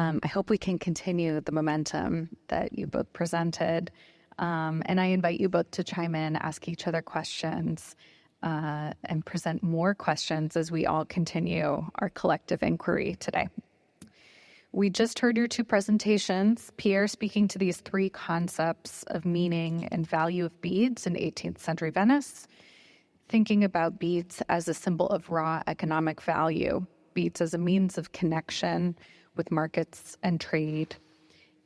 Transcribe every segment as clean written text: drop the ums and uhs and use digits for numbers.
I hope we can continue the momentum that you both presented. And I invite you both to chime in, ask each other questions, and present more questions as we all continue our collective inquiry today. We just heard your two presentations, Pierre speaking to these three concepts of meaning and value of beads in 18th century Venice, thinking about beads as a symbol of raw economic value, beads as a means of connection with markets and trade,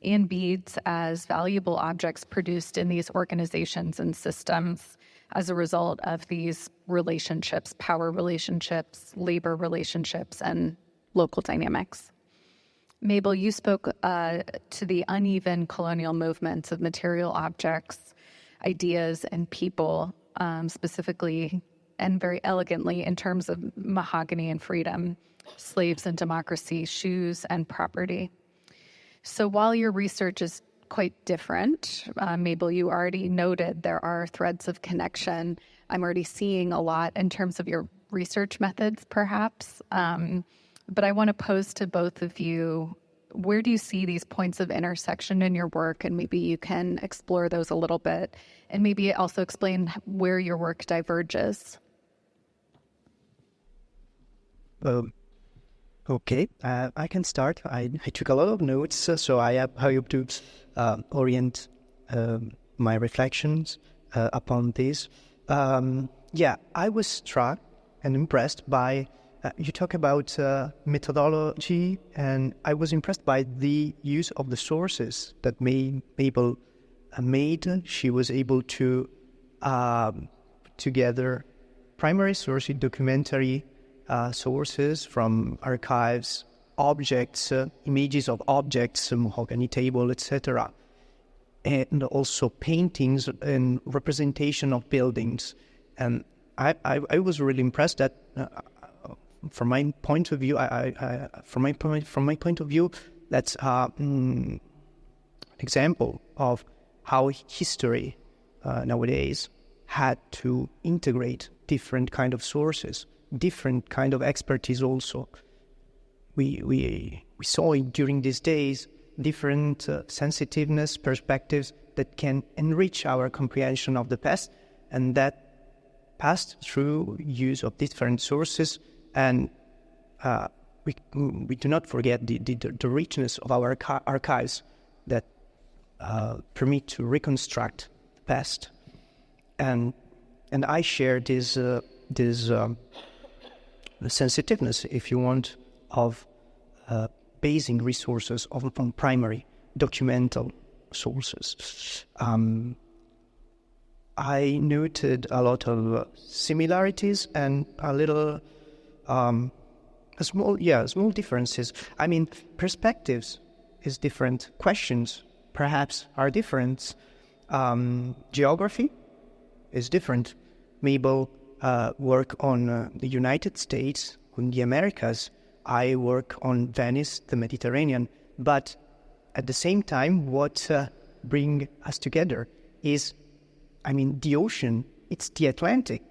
and beads as valuable objects produced in these organizations and systems as a result of these relationships, power relationships, labor relationships, and local dynamics. Mabel, you spoke to the uneven colonial movements of material objects, ideas, and people, specifically and very elegantly in terms of mahogany and freedom, slaves and democracy, shoes and property. So while your research is quite different, Mabel, you already noted there are threads of connection. I'm already seeing a lot in terms of your research methods, perhaps. But I want to pose to both of you, where do you see these points of intersection in your work? And maybe you can explore those a little bit. And maybe also explain where your work diverges. Okay, I can start. I took a lot of notes, so I hope to orient my reflections upon this. I was struck and impressed by, you talk about methodology, and I was impressed by the use of the sources that Mabel made. She was able to together primary sources, documentary sources from archives, objects, images of objects, mahogany table, etc., and also paintings and representation of buildings. And I was really impressed that, from my point of view, from my point of view, that's an example of how history nowadays had to integrate different kind of sources, different kind of expertise also. We saw it during these days, different sensitiveness, perspectives that can enrich our comprehension of the past, and that passed through use of different sources. And we do not forget the richness of our archives that permit to reconstruct the past. And I share this sensitiveness, if you want, of basing resources on primary documental sources. I noted a lot of similarities and a little small differences. I mean, perspectives is different. Questions perhaps are different. Geography is different. Mabel work on the United States, on the Americas. I work on Venice, the Mediterranean. But at the same time, what bring us together is, the ocean. It's the Atlantic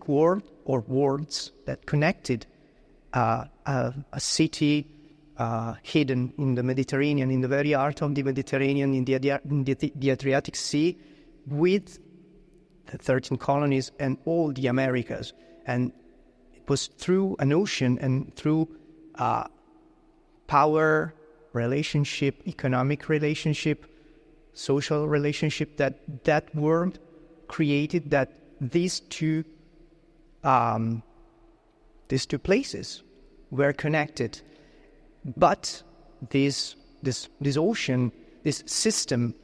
world or worlds that connected a city hidden in the Mediterranean, in the very heart of the Mediterranean, in the Adriatic Sea, with the 13 colonies and all the Americas. And it was through an ocean and through power relationship, economic relationship, social relationship, that world created that these two places were connected. But this ocean, this system,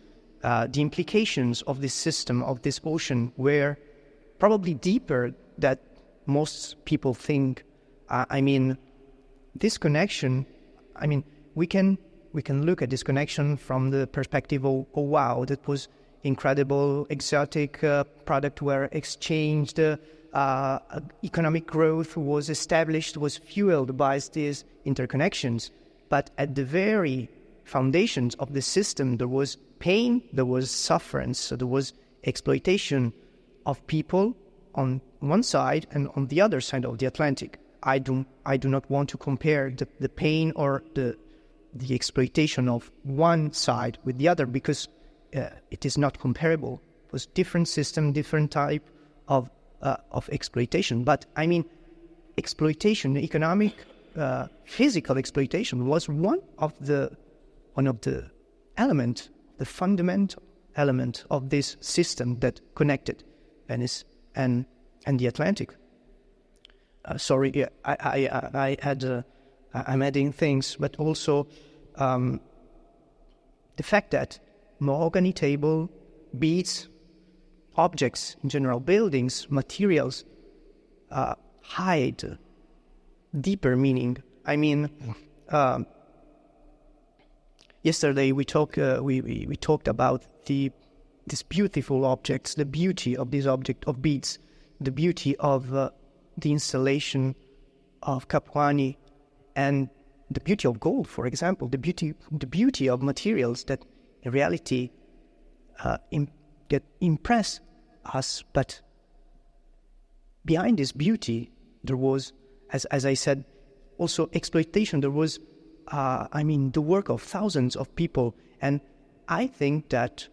the implications of this system, of this ocean, were probably deeper than most people think. This connection, we can look at this connection from the perspective of, oh wow, that was incredible, exotic product were exchanged, economic growth was established, was fueled by these interconnections. But at the very foundations of the system, there was pain, there was suffering, so there was exploitation of people on one side and on the other side of the Atlantic. I do not want to compare the pain or the the exploitation of one side with the other, because it is not comparable. It was different system, different type of exploitation. But I mean, exploitation, economic, physical exploitation was one of the element, the fundamental element of this system that connected Venice and the Atlantic. Sorry, I'm adding things, but also the fact that mahogany table, beads, objects in general, buildings, materials, hide deeper meaning. I mean, yesterday we talked about these beautiful objects, the beauty of this object of beads, the beauty of the installation of Kapwani, and the beauty of gold, for example, the beauty of materials that in reality impress us. But behind this beauty, there was, as I said, also exploitation. There was, the work of thousands of people. And I think that,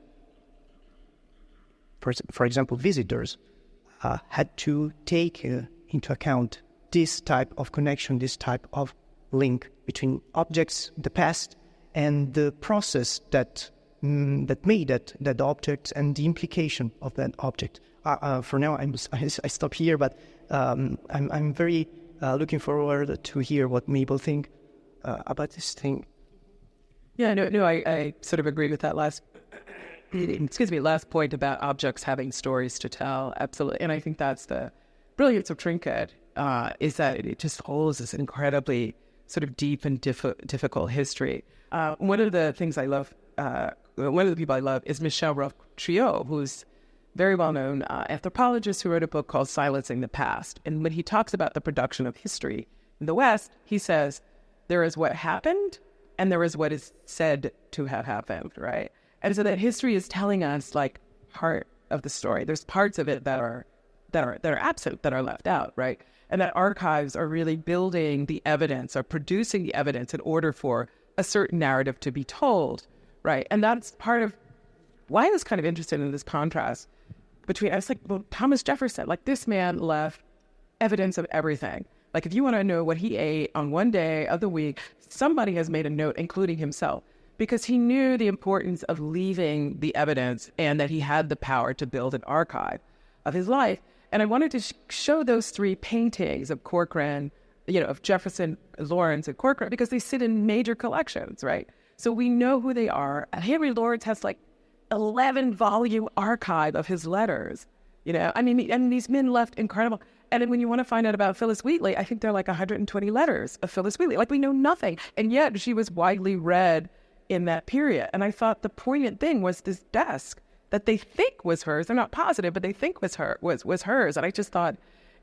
for example, visitors had to take into account this type of connection, this type of link between objects, the past, and the process that made that object and the implication of that object. For now, I stop here, but I'm very looking forward to hear what Mabel think about this thing. Yeah, no, I sort of agree with that last point about objects having stories to tell. Absolutely. And I think that's the brilliance of Trinket, is that it just holds this incredibly sort of deep and difficult history. One of the things I love, one of the people I love is Michel Roth-Triot, who's very well-known anthropologist who wrote a book called Silencing the Past. And when he talks about the production of history in the West, he says, there is what happened and there is what is said to have happened, right? And so that history is telling us like part of the story. There's parts of it that are absent, that are left out, right? And that archives are really building the evidence or producing the evidence in order for a certain narrative to be told, right? And that's part of why I was kind of interested in this contrast between, I was like, well, Thomas Jefferson, like this man left evidence of everything. Like if you want to know what he ate on one day of the week, somebody has made a note, including himself, because he knew the importance of leaving the evidence and that he had the power to build an archive of his life. And I wanted to show those three paintings of Corcoran, of Jefferson, Lawrence, and Corcoran, because they sit in major collections, right? So we know who they are. And Henry Lawrence has like 11-volume archive of his letters, and these men left incredible. And then when you want to find out about Phyllis Wheatley, I think there are like 120 letters of Phyllis Wheatley. Like we know nothing. And yet she was widely read in that period. And I thought the poignant thing was this desk that they think was hers. They're not positive, but they think was hers. And I just thought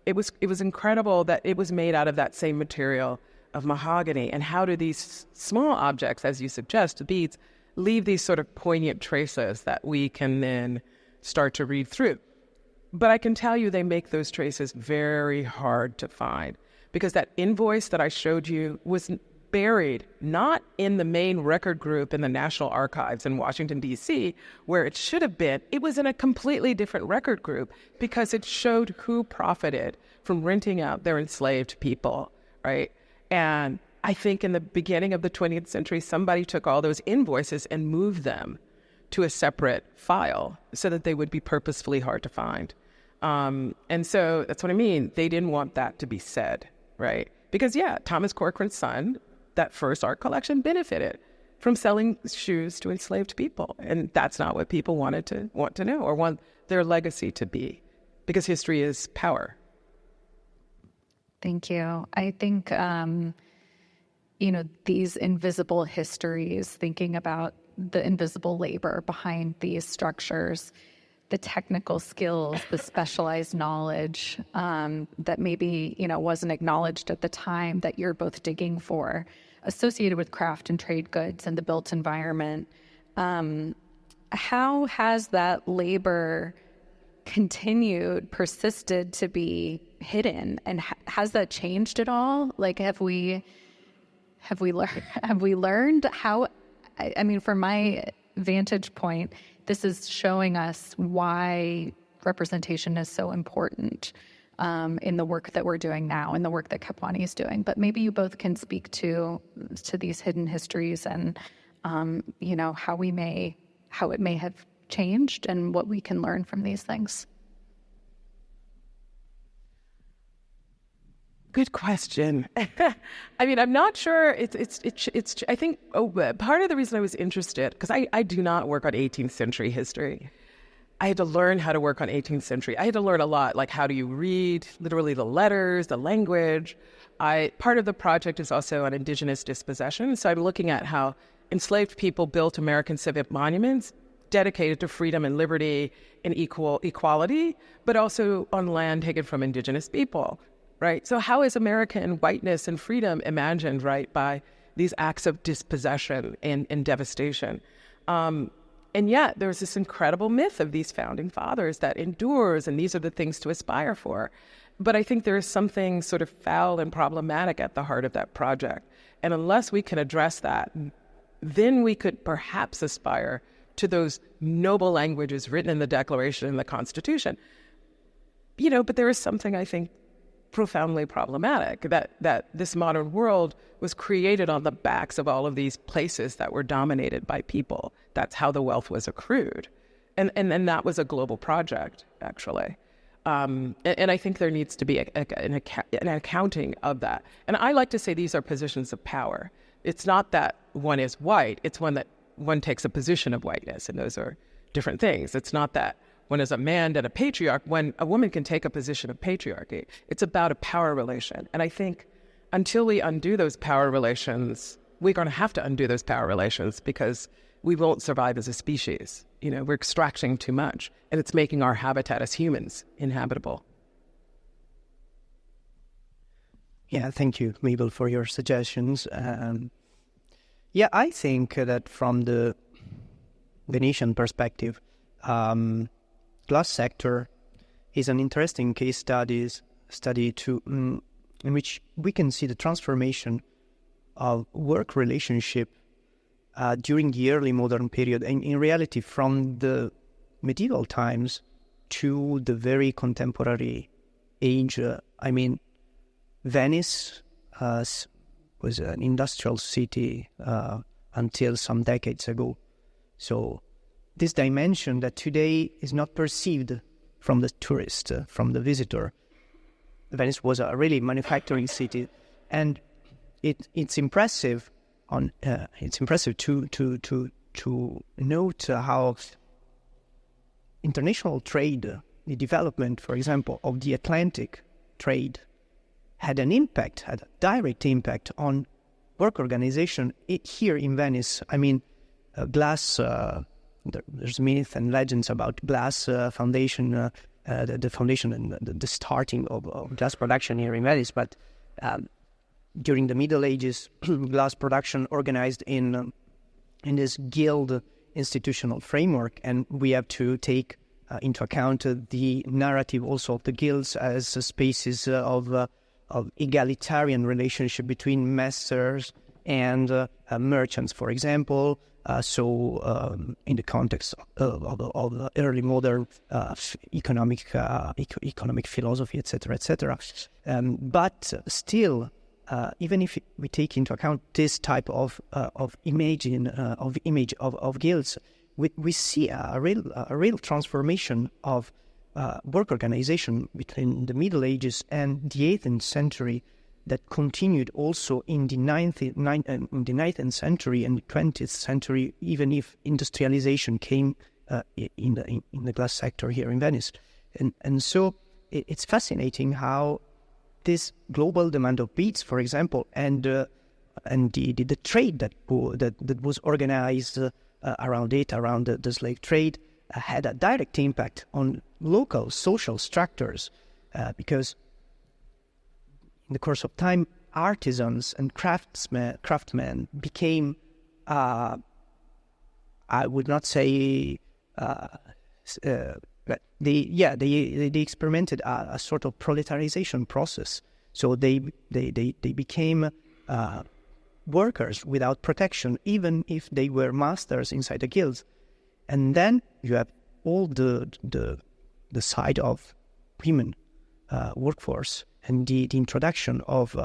it was incredible that it was made out of that same material of mahogany. And how do these small objects, as you suggest, beads, leave these sort of poignant traces that we can then start to read through? But I can tell you they make those traces very hard to find, because that invoice that I showed you was buried not in the main record group in the National Archives in Washington, D.C., where it should have been. It was in a completely different record group because it showed who profited from renting out their enslaved people, right? And I think in the beginning of the 20th century, somebody took all those invoices and moved them to a separate file so that they would be purposefully hard to find. And so that's what I mean. They didn't want that to be said, right? Because, Thomas Corcoran's son, that first art collection, benefited from selling shoes to enslaved people. And that's not what people want to know or want their legacy to be, because history is power. Thank you. I think, these invisible histories, thinking about the invisible labor behind these structures, the technical skills, the specialized knowledge that maybe, wasn't acknowledged at the time that you're both digging for, associated with craft and trade goods and the built environment. How has that labor persisted to be hidden? And has that changed at all? Like, have we have we learned? Have we learned how? I mean, from my vantage point, this is showing us why representation is so important in the work that we're doing now, and the work that Kapwani is doing. But maybe you both can speak to these hidden histories and how it may have changed and what we can learn from these things. Good question. I mean, I'm not sure. I think part of the reason I was interested, because I do not work on 18th century history. I had to learn how to work on 18th century. I had to learn a lot, like how do you read, literally the letters, the language. Part of the project is also on indigenous dispossession. So I'm looking at how enslaved people built American civic monuments dedicated to freedom and liberty and equality, but also on land taken from indigenous people. Right. So how is American whiteness and freedom imagined, right, by these acts of dispossession and devastation? And yet there's this incredible myth of these founding fathers that endures, and these are the things to aspire for. But I think there is something sort of foul and problematic at the heart of that project. And unless we can address that, then we could perhaps aspire to those noble languages written in the Declaration and the Constitution. But there is something, I think, profoundly problematic, that this modern world was created on the backs of all of these places that were dominated by people. That's how the wealth was accrued. And that was a global project, actually. And I think there needs to be an accounting of that. And I like to say these are positions of power. It's not that one is white, it's one takes a position of whiteness, and those are different things. It's not that one is a man and a patriarch, when a woman can take a position of patriarchy. It's about a power relation. And I think until we undo those power relations, we're going to have to undo those power relations, because we won't survive as a species. We're extracting too much, and it's making our habitat as humans inhabitable. Yeah, thank you, Mabel, for your suggestions. I think that from the Venetian perspective, glass sector is an interesting case study in which we can see the transformation of work relationship during the early modern period, and in reality from the medieval times to the very contemporary age. Venice was an industrial city until some decades ago. So this dimension that today is not perceived from the tourist, from the visitor. Venice was a really manufacturing city, and it's impressive. It's impressive to note how international trade, the development, for example, of the Atlantic trade, had a direct impact on work organization here in Venice. Glass. There's myth and legends about glass foundation, the foundation and the starting of glass production here in Venice. But during the Middle Ages, glass production organized in this guild institutional framework, and we have to take into account the narrative also of the guilds as spaces of egalitarian relationship between masters and merchants, for example. In the context of the early modern economic philosophy, etc., but still, even if we take into account this type of image of guilds, we see a real transformation of work organization between the Middle Ages and the 18th century, that continued also in the 19th century and the 20th century, even if industrialization came in the glass sector here in Venice. And so it's fascinating how this global demand of beads, for example, and the trade that was organized around the slave trade had a direct impact on local social structures, because in the course of time, artisans and craftsmen became, I would not say, they experimented a sort of proletarization process. So they became workers without protection, even if they were masters inside the guilds. And then you have all the side of women workforce and the introduction of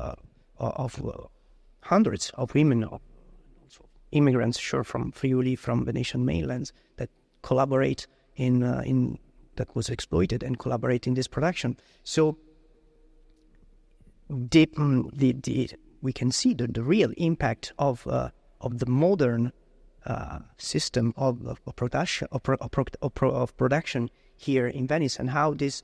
hundreds of women, also immigrants, sure, from Friuli, from Venetian mainlands, that collaborate in that was exploited and collaborate in this production. So we can see the real impact of the modern system of production here in Venice, and how this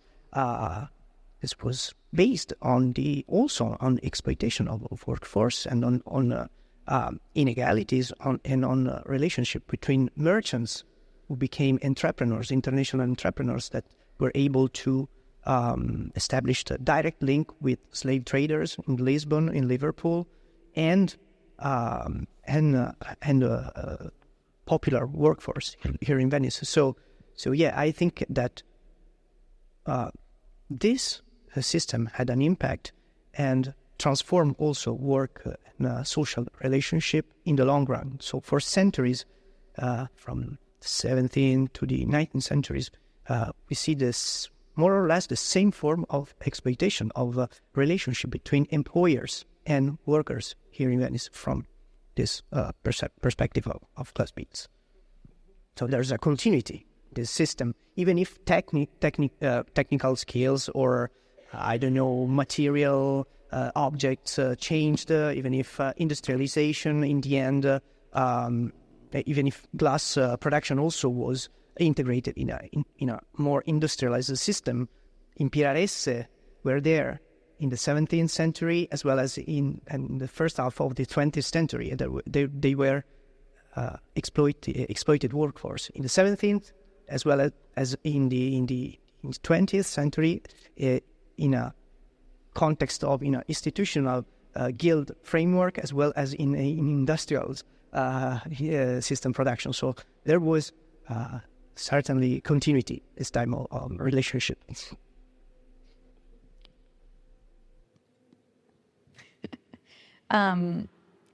was based on also on exploitation of workforce and on inegalities and on relationship between merchants who became entrepreneurs, international entrepreneurs that were able to establish a direct link with slave traders in Lisbon, in Liverpool, and popular workforce here in Venice. So yeah, I think that this system had an impact and transformed also work and social relationship in the long run. So for centuries, from the 17th to the 19th centuries, we see this more or less the same form of exploitation of relationship between employers and workers here in Venice from this perspective of class beats. So there's a continuity, this system, even if technical skills or, material objects changed, even if industrialization in the end, even if glass production also was integrated in a more industrialized system. Imperialesse were there in the 17th century as well as in the first half of the 20th century. They were exploited workforce in the 17th as well as in the 20th century, in a context of institutional guild framework as well as in industrial system production. So there was certainly continuity this time of relationship.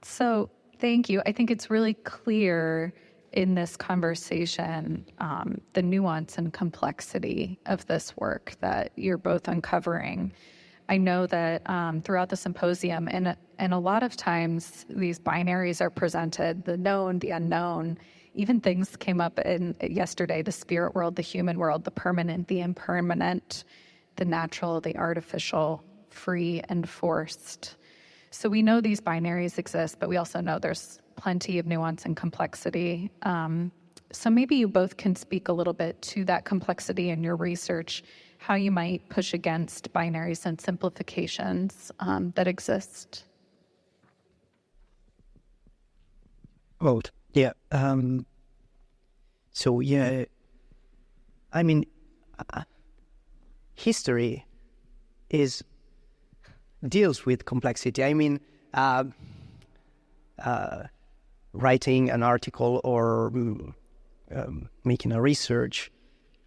So thank you. I think it's really clear in this conversation the nuance and complexity of this work that you're both uncovering. I know that throughout the symposium, and a lot of times these binaries are presented, the known, the unknown. Even things came up in yesterday, the spirit world, the human world, the permanent, the impermanent, the natural, the artificial, free and forced. So we know these binaries exist, but we also know there's plenty of nuance and complexity. So maybe you both can speak a little bit to that complexity in your research, how you might push against binaries and simplifications that exist. Well, yeah. So, yeah, I mean, history deals with complexity. I mean, writing an article or making a research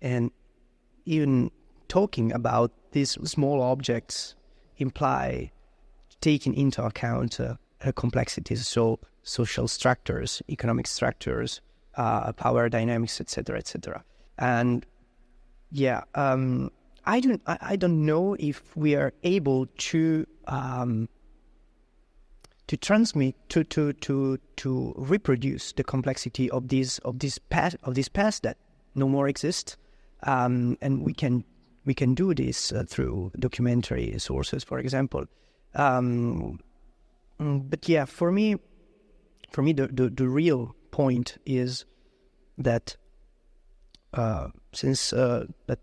and even talking about these small objects imply taking into account complexities, so social structures, economic structures, power dynamics, etc., etc. And yeah, I don't know if we are able to transmit to reproduce the complexity of this past that no more exists, and we can do this through documentary sources, for example. But yeah, for me, the real point is that since that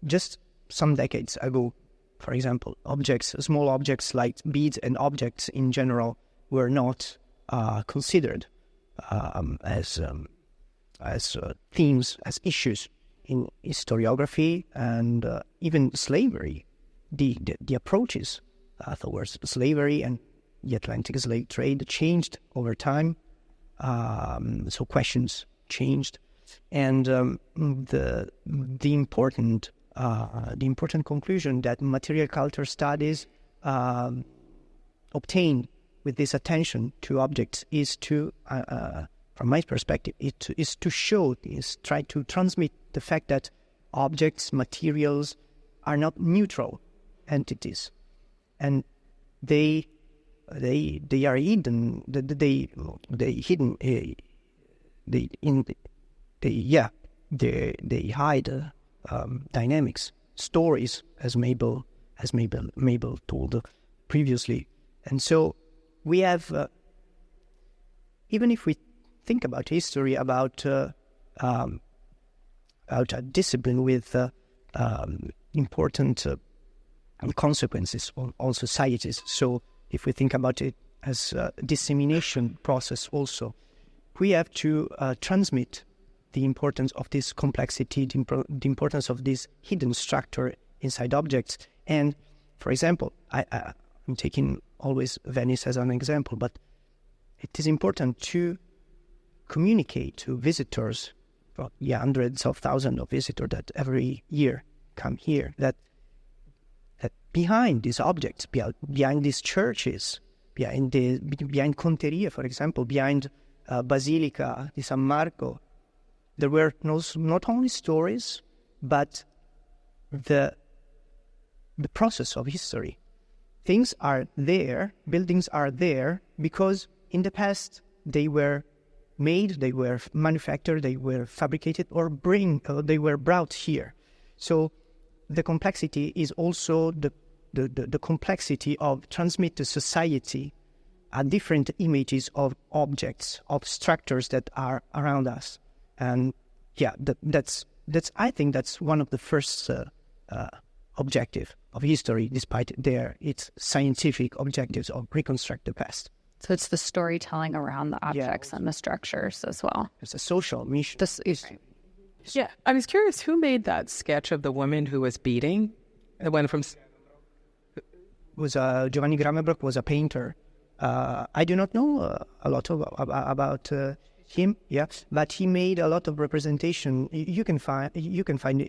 just some decades ago, for example, small objects like beads and objects in general were not considered as themes, as issues in historiography, and even slavery. The approaches towards slavery and the Atlantic slave trade changed over time. So questions changed, and the important conclusion that material culture studies obtained with this attention to objects is to, from my perspective, is to show, is try to transmit the fact that objects, materials are not neutral entities, and they are hidden. They hide dynamics, stories, as Mabel told previously. And so we have, even if we think about history, about a discipline with important consequences on societies. So if we think about it as a dissemination process also, we have to transmit the importance of this complexity, the importance of this hidden structure inside objects. And, for example, I'm taking always Venice as an example, but it is important to communicate to visitors, hundreds of thousands of visitors that every year come here, that behind these objects, behind these churches, behind Conteria, for example, behind Basilica di San Marco, there were not only stories, but the process of history. Things are there, buildings are there, because in the past they were made, they were manufactured, they were fabricated, or they were brought here. So the complexity is also the complexity of transmit to society different images of objects, of structures that are around us. And that's I think that's one of the first objective of history, despite its scientific objectives of reconstruct the past. So it's the storytelling around the objects and the structures as well. It's a social mission. Yeah, I was curious, who made that sketch of the woman who was beating? It went from... Was Giovanni Gramebrook was a painter. I do not know a lot about him, but he made a lot of representation. You can find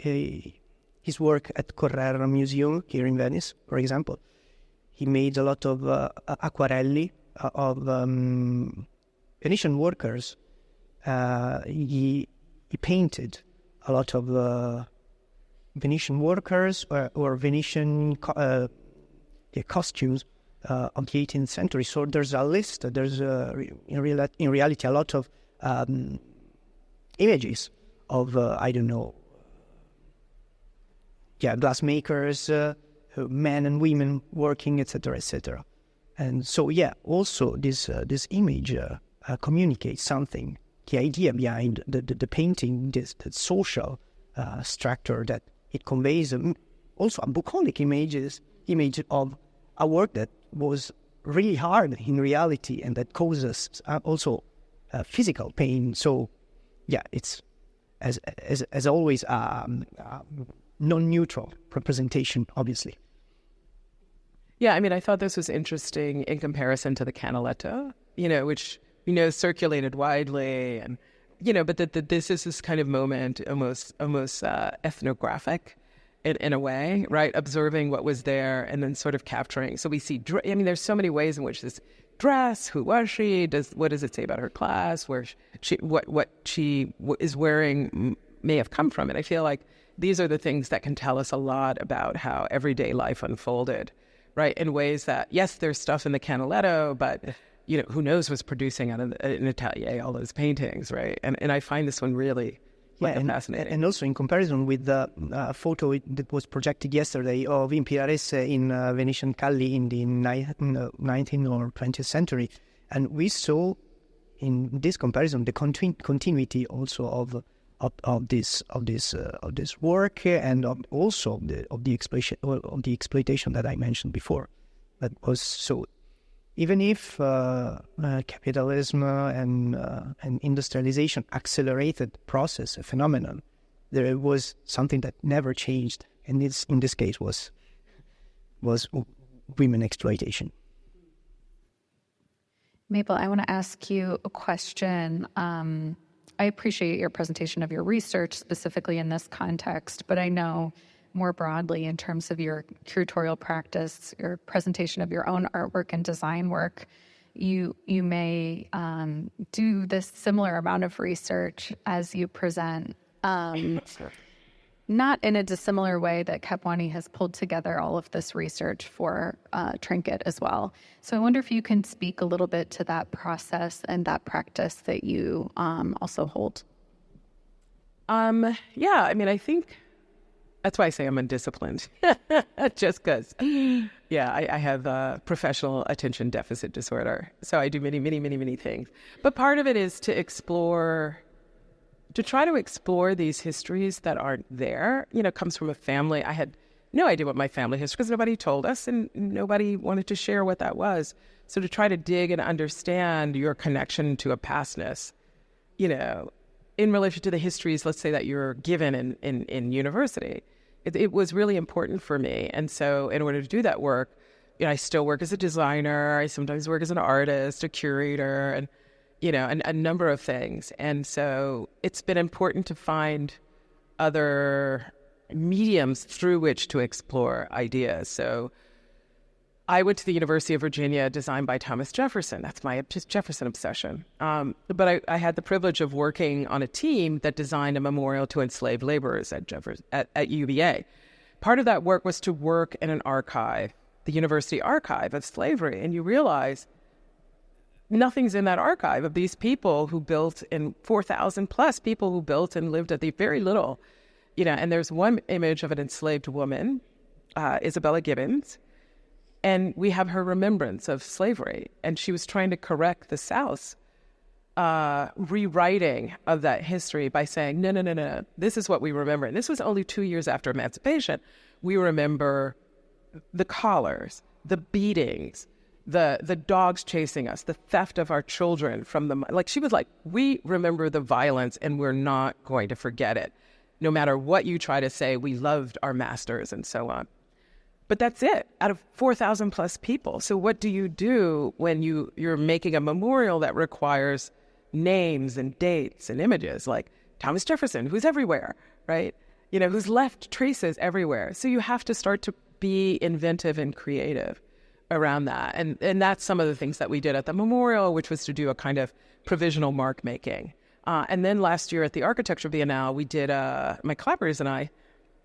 his work at Correra Museum here in Venice, for example. He made a lot of aquarelli of Venetian workers. He painted a lot of Venetian workers or Venetian costumes of the 18th century. So there's a list. There's in reality a lot of images of glassmakers, men and women working, etc., etc. And so also this image communicates something. The idea behind the painting, the social structure that it conveys, also a bucolic image of a work that was really hard in reality and that causes also physical pain. So it's as always non-neutral representation, obviously. Yeah, I mean, I thought this was interesting in comparison to the Canaletto, which circulated widely, and but that this is this kind of moment, almost ethnographic, in a way, right? Observing what was there and then sort of capturing. So we see, there's so many ways in which this dress, who was she? What does it say about her class? Where what she is wearing may have come from. And I feel like these are the things that can tell us a lot about how everyday life unfolded, right? In ways that, yes, there's stuff in the Canaletto, but who knows what's producing out of an atelier all those paintings, right? And I find this one really fascinating. And also in comparison with the photo that was projected yesterday of Imperiales in Venetian Calli in the 19th or 20th century, and we saw in this comparison the continuity also of this work and also of the exploitation that I mentioned before. That was so. Even if capitalism and industrialization accelerated process, a phenomenon, there was something that never changed, and in this case was women exploitation. Mabel, I want to ask you a question. I appreciate your presentation of your research specifically in this context, but I know more broadly in terms of your curatorial practice, your presentation of your own artwork and design work, you may do this similar amount of research as you present. Not in a dissimilar way that Kapwani has pulled together all of this research for Trinket as well. So I wonder if you can speak a little bit to that process and that practice that you also hold. Yeah, I mean, I think that's why I say I'm undisciplined, just because, yeah, I have professional attention deficit disorder. So I do many things. But part of it is to try to explore these histories that aren't there. You know, comes from a family. I had no idea what my family history, because nobody told us and nobody wanted to share what that was. So to try to dig and understand your connection to a pastness, you know, in relation to the histories, let's say, that you're given in university, it was really important for me. And so in order to do that work, you know, I still work as a designer. I sometimes work as an artist, a curator, and, you know, a number of things. And so it's been important to find other mediums through which to explore ideas. So I went to the University of Virginia, designed by Thomas Jefferson. That's my Jefferson obsession. But I had the privilege of working on a team that designed a memorial to enslaved laborers at UVA. Part of that work was to work in an archive, the university archive of slavery, and you realize nothing's in that archive of these people who built, in 4,000 plus people who built and lived at the very little, you know. And there's one image of an enslaved woman, Isabella Gibbons, and we have her remembrance of slavery. And she was trying to correct the South's rewriting of that history by saying, no, this is what we remember. And this was only 2 years after emancipation. We remember the collars, the beatings, the dogs chasing us, the theft of our children from the, like, she was like, we remember the violence and we're not going to forget it. No matter what you try to say, we loved our masters and so on. But that's it, out of 4,000 plus people. So what do you do when you're making a memorial that requires names and dates and images, like Thomas Jefferson, who's everywhere, right? You know, who's left traces everywhere. So you have to start to be inventive and creative around that. And that's some of the things that we did at the memorial, which was to do a kind of provisional mark making. And then last year at the Architecture Biennale, we did, my collaborators and I,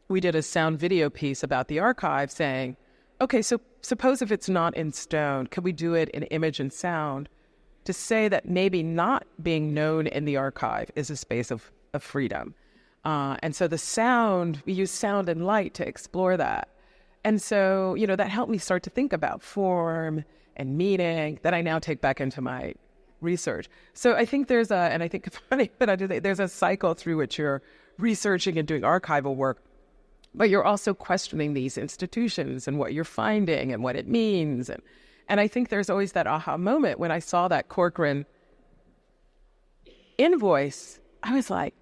we did a sound video piece about the archive saying, okay, so suppose if it's not in stone, could we do it in image and sound to say that maybe not being known in the archive is a space of freedom? And so the sound, we use sound and light to explore that. And so, you know, that helped me start to think about form and meaning that I now take back into my research. So I think there's and I think it's funny, but there's a cycle through which you're researching and doing archival work, but you're also questioning these institutions and what you're finding and what it means. And I think there's always that aha moment. When I saw that Corcoran invoice, I was like,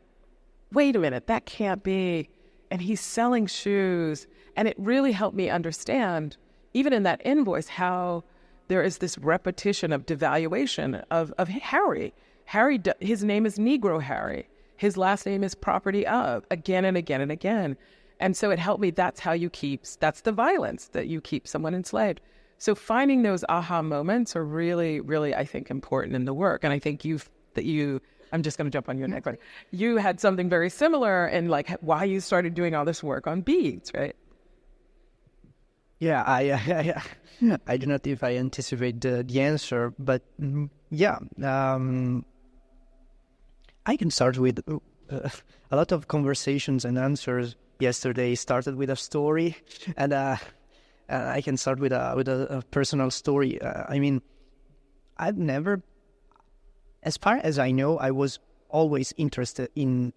wait a minute, that can't be. And he's selling shoes. And it really helped me understand, even in that invoice, how there is this repetition of devaluation of Harry. Harry, his name is Negro Harry. His last name is property of, again and again and again. And so it helped me. That's how you that's the violence that you keep someone enslaved. So finding those aha moments are really, really, I think, important in the work. And I think I'm just going to jump on your neck. You had something very similar in like why you started doing all this work on beads, right? Yeah, I do not know if I anticipate the answer, but yeah, I can start with a lot of conversations and answers yesterday started with a story, and I can start with a personal story. I mean, I've never, as far as I know, I was always interested in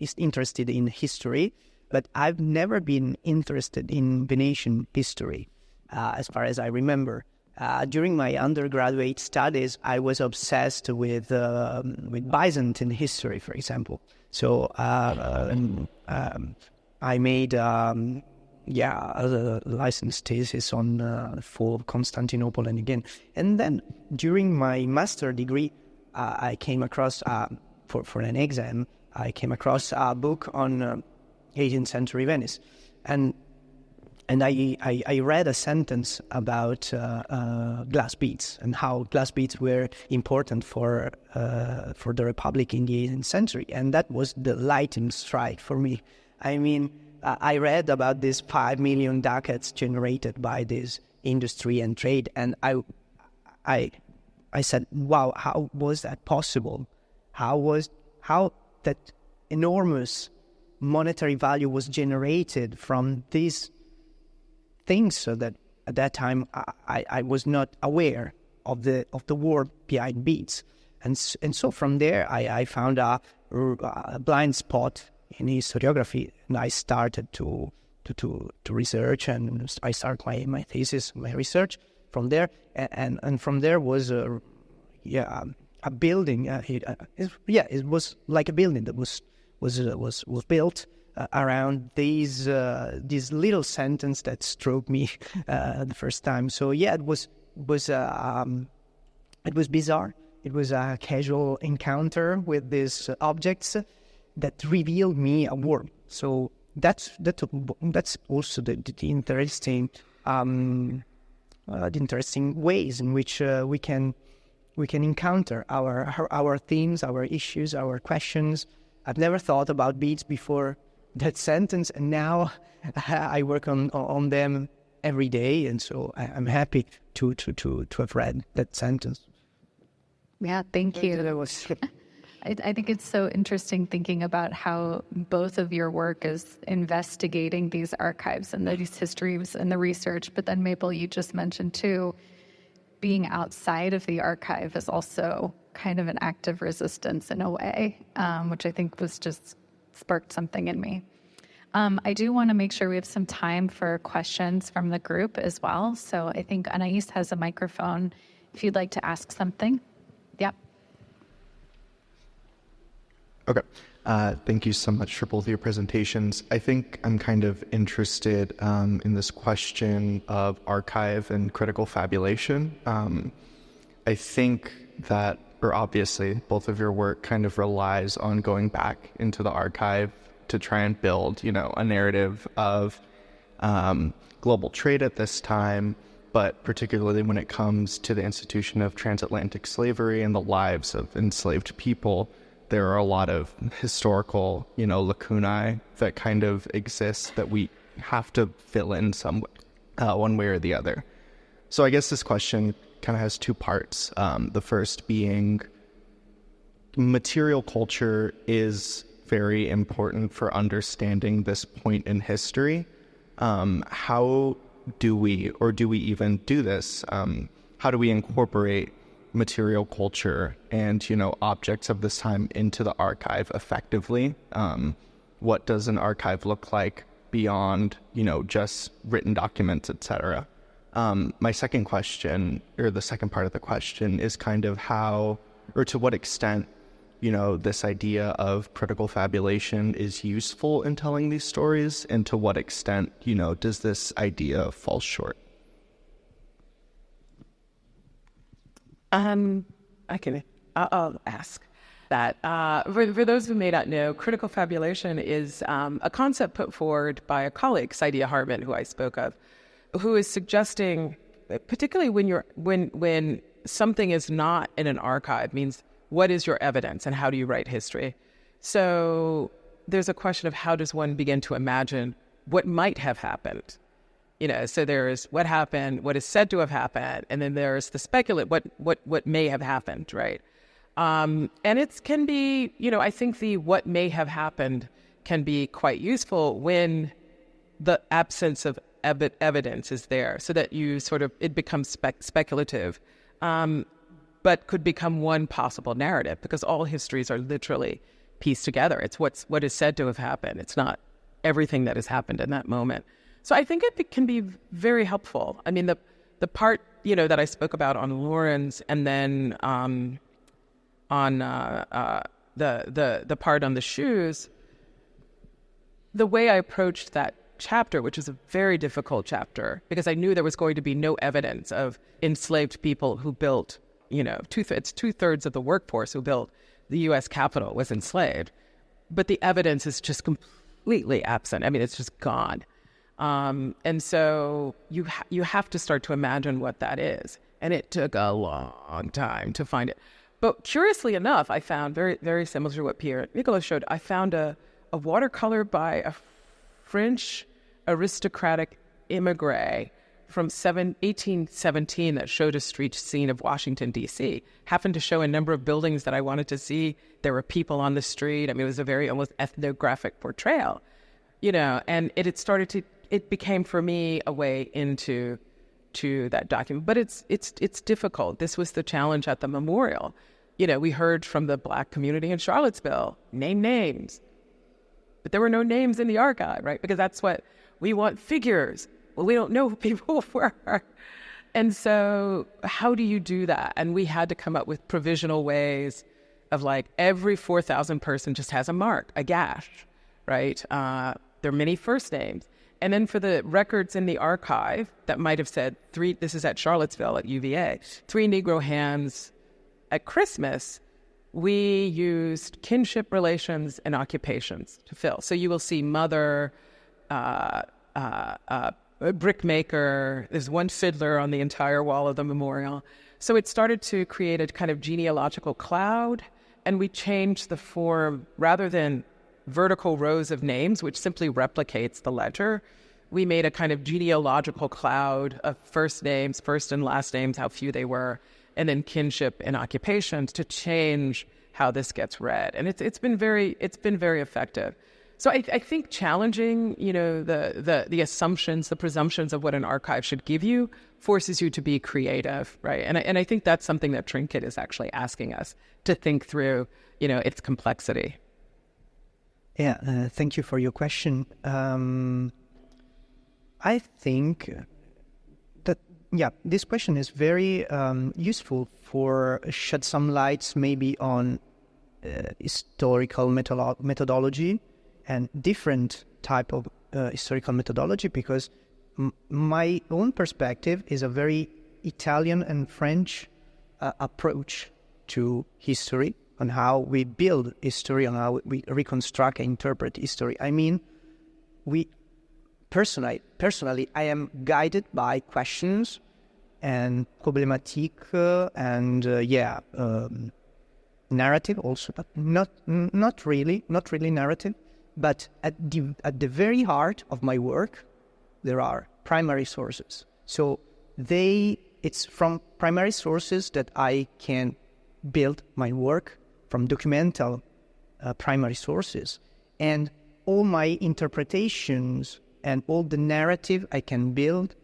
history, but I've never been interested in Venetian history, as far as I remember. During my undergraduate studies, I was obsessed with Byzantine history, for example. So I made a license thesis on the fall of Constantinople and again. And then during my master degree, I came across, for an exam, I came across a book on 18th century Venice. And And I read a sentence about glass beads and how glass beads were important for the Republic in the 18th century. And that was the lightning strike for me. I mean, I read about these 5 million ducats generated by this industry and trade. And I said, wow, how was that possible? How that enormous monetary value was generated from these things, so that at that time I was not aware of the world behind beads, and so from there I found a blind spot in historiography, and I started to research, and I started my thesis, my research from there, and from there was a building. It was like a building that was built around these little sentence that struck me the first time. So yeah, it was bizarre. It was a casual encounter with these objects that revealed me a world. So that's also the interesting ways in which we can encounter our themes, our issues, our questions. I've never thought about beads before that sentence, and now I work on them every day, and so I'm happy to have read that sentence. Yeah, thank you. I think it's so interesting thinking about how both of your work is investigating these archives and these histories and the research, but then Mabel, you just mentioned too, being outside of the archive is also kind of an act of resistance in a way, which I think was just sparked something in me. I do want to make sure we have some time for questions from the group as well. So I think Anais has a microphone if you'd like to ask something. Yep. Okay. Thank you so much for both of your presentations. I think I'm kind of interested in this question of archive and critical fabulation. I think that, or obviously, both of your work kind of relies on going back into the archive to try and build, a narrative of global trade at this time, but particularly when it comes to the institution of transatlantic slavery and the lives of enslaved people, there are a lot of historical, lacunae that kind of exist that we have to fill in some one way or the other. So I guess this question kind of has two parts. The first being material culture is very important for understanding this point in history. How do we, or do we even do this? How do we incorporate material culture and, objects of this time into the archive effectively? What does an archive look like beyond, just written documents, etc.? My second question, or the second part of the question, is kind of how, or to what extent, this idea of critical fabulation is useful in telling these stories, and to what extent, does this idea fall short? I'll ask that. For those who may not know, critical fabulation is a concept put forward by a colleague, Saidiya Hartman, who I spoke of, who is suggesting, particularly when something is not in an archive, means what is your evidence and how do you write history? So there's a question of how does one begin to imagine what might have happened? So there's what happened, what is said to have happened, and then there's the speculate, what may have happened, right? And it can be, I think the what may have happened can be quite useful when the absence of evidence is there, so that you it becomes speculative, but could become one possible narrative, because all histories are literally pieced together. It's what is said to have happened. It's not everything that has happened in that moment. So I think it can be very helpful. I mean, the part, that I spoke about on Lawrence, and then on the part on the shoes, the way I approached that chapter, which is a very difficult chapter, because I knew there was going to be no evidence of enslaved people who built, two-thirds of the workforce who built the U.S. Capitol was enslaved. But the evidence is just completely absent. I mean, it's just gone. And so you have to start to imagine what that is. And it took a long time to find it. But curiously enough, I found, very, very similar to what Pierre Niccolò showed, I found a watercolor by a French aristocratic immigrant from 1817 that showed a street scene of Washington, D.C. Happened to show a number of buildings that I wanted to see. There were people on the street. I mean, it was a very almost ethnographic portrayal, and it became for me a way into that document. But it's difficult. This was the challenge at the memorial. We heard from the Black community in Charlottesville, name names. But there were no names in the archive, right? Because that's what we want, figures. Well, we don't know who people were. And so how do you do that? And we had to come up with provisional ways of every 4,000 person just has a mark, a gash, right? There are many first names. And then for the records in the archive that might have said this is at Charlottesville at UVA, 3 Negro hands at Christmas, we used kinship relations and occupations to fill. So you will see mother, a brickmaker, there's one fiddler on the entire wall of the memorial. So it started to create a kind of genealogical cloud, and we changed the form rather than vertical rows of names, which simply replicates the ledger. We made a kind of genealogical cloud of first names, first and last names, how few they were, and then kinship and occupations to change how this gets read. And it's been very effective. So I think challenging, the assumptions, the presumptions of what an archive should give you forces you to be creative, right? And I think that's something that Trinket is actually asking us to think through, its complexity. Yeah, thank you for your question. I think that, this question is very useful for shed some lights maybe on historical methodology and different type of historical methodology, because my own perspective is a very Italian and French approach to history, on how we build history, on how we reconstruct and interpret history. I mean, personally, I am guided by questions and problématique and narrative also, but not really narrative. But at the very heart of my work, there are primary sources. So it's from primary sources that I can build my work, from documental primary sources. And all my interpretations and all the narrative I can build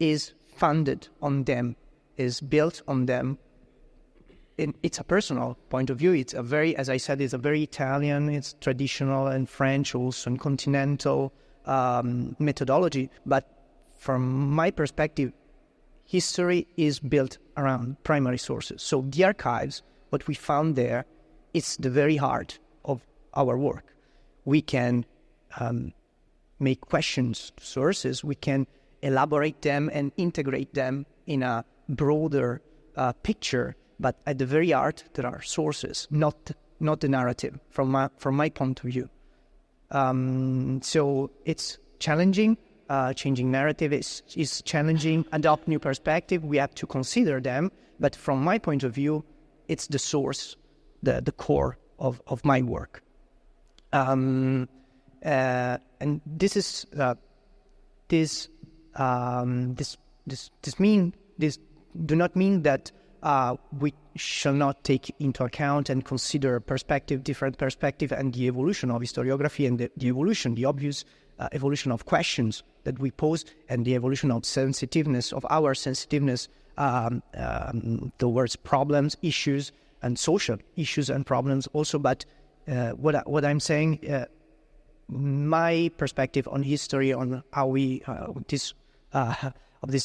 is funded on them, is built on them. It's a personal point of view. It's as I said, it's a very Italian, it's traditional, and French also, and continental methodology. But from my perspective, history is built around primary sources. So the archives, what we found there, it's the very heart of our work. We can make questions to sources, we can elaborate them and integrate them in a broader picture, but at the very heart there are sources, not the narrative from my point of view. So it's challenging. Changing narrative is challenging. Adopt new perspective. We have to consider them, but from my point of view, it's the source, the core of my work. And this is this do not mean that we shall not take into account and consider different perspective, and the evolution of historiography, and the obvious evolution of questions that we pose, and the evolution of our sensitiveness towards problems, issues, and social issues and problems also. But what I'm saying, my perspective on history, on how we of this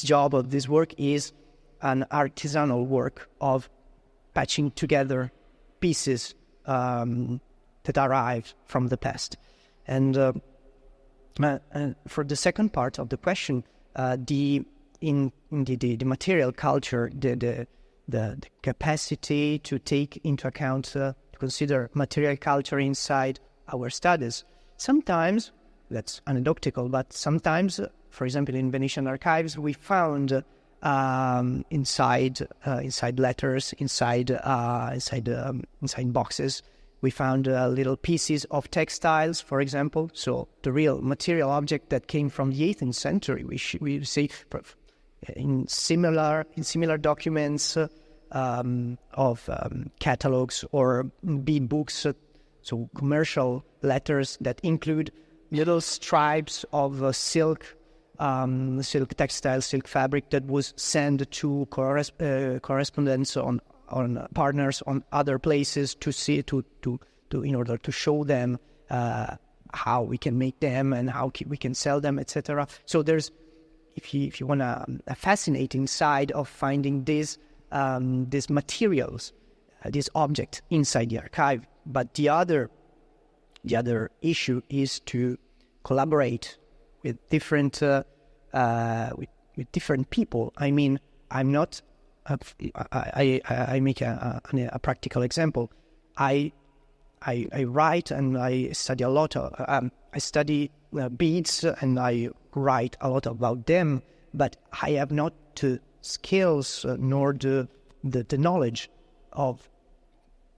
job, of this work, is an artisanal work of patching together pieces that arrive from the past. And for the second part of the question, the material culture, the capacity to take into account, to consider material culture inside our studies. Sometimes that's anecdotal, but sometimes, for example, in Venetian archives, we found inside letters, inside boxes, we found little pieces of textiles, for example. So the real material object that came from the 18th century, we see in similar documents of catalogs or bead books, so commercial letters that include little stripes of silk textile, silk fabric that was sent to correspondents on partners on other places to see to in order to show them how we can make them and how we can sell them, etc. So there's, if you want a fascinating side of finding these materials, these objects inside the archive. But the other issue is to collaborate with different with different people. I mean, I'm not. I make a practical example. I write and I study a lot. I study beads and I write a lot about them, but I have not the skills nor the knowledge of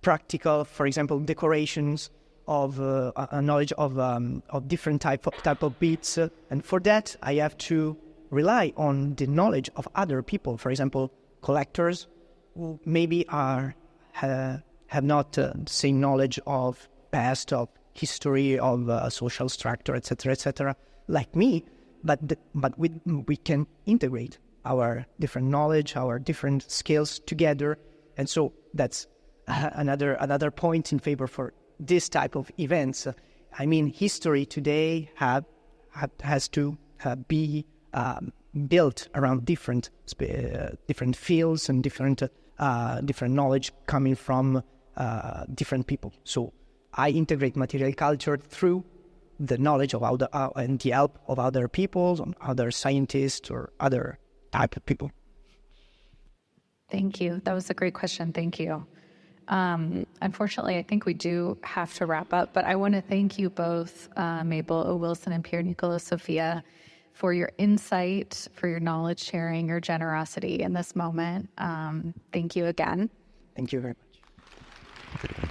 practical, for example, decorations, of a knowledge of different type of beads, and for that I have to rely on the knowledge of other people. For example, collectors who maybe have not the same knowledge of past, of history, of social structure, etc., like me, but we can integrate our different knowledge, our different skills together, and so that's another point in favor for this type of events. I mean, history today has to be built around different fields and different knowledge coming from different people. So I integrate material culture through the knowledge of and the help of other people, other scientists, or other type of people. Thank you. That was a great question. Thank you. Unfortunately, I think we do have to wrap up, but I want to thank you both, Mabel O. Wilson and Pierre Niccolò Sofia, for your insight, for your knowledge sharing, your generosity in this moment. Thank you again. Thank you very much.